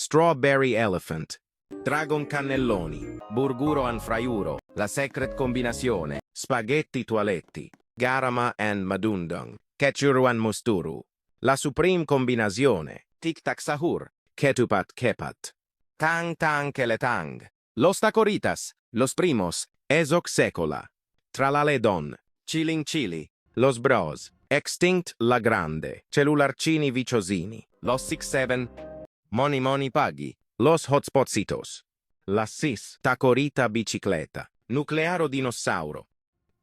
Strawberry Elephant, Dragon Cannelloni, Burguro and Fraiuro, La Secret Combinazione, Spaghetti Toaletti, Garama and Madundung, Ketchuru and Musturu, La Supreme Combinazione, Tic Tac Sahur, Ketupat Kepat, Tang Tang Keletang, Los Tacoritas, Los Primos, Ezoc Secola, Tralaledon, Chilling Chili, Los Bros, Extinct La Grande, Cellularcini Viciosini, Los 67, Money Money Paghi, Los Hotspotsitos, La Sis, Tacorita Bicicleta, Nuclearo Dinosauro,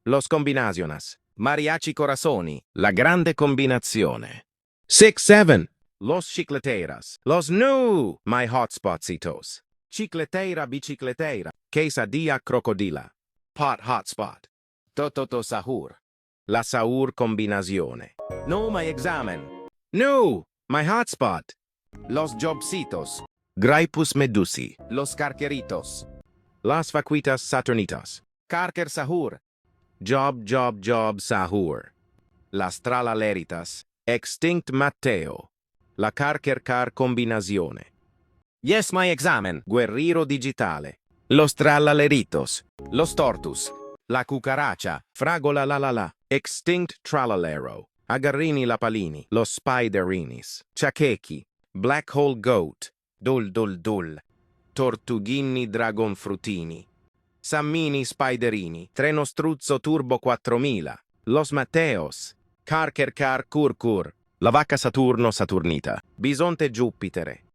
Los Combinaciones, Mariachi Corazoni, La Grande Combinazione, 67, Los Chicleteras, Los New, My Hotspotsitos, Chicletera Bicicletera, Quesadilla Crocodila, Pot Hotspot, Tototo Sahur, La Sahur Combinazione, No My Examen, No, My Hotspot, Los Jobcitos, Graipus Medusi, Los Carqueritos, Las Vaquitas Saturnitas, Carker Sahur, Job Sahur, Las Tralaleritas, Extinct Matteo, La Carker Car Combinazione. Yes, My Examen, Guerrero Digitale, Los Tralaleritos, Los Tortus, La Cucaracha, Fragola la, Extinct Tralalero, Agarrini Lapalini, Los Spiderinis, Ciachechi, Black Hole Goat, Dul, Tortughini Dragonfrutini, Sammini Spiderini, Treno Struzzo Turbo 4000, Los Mateos, Carker Car Curcur, La Vacca Saturno Saturnita, Bisonte Giupitere,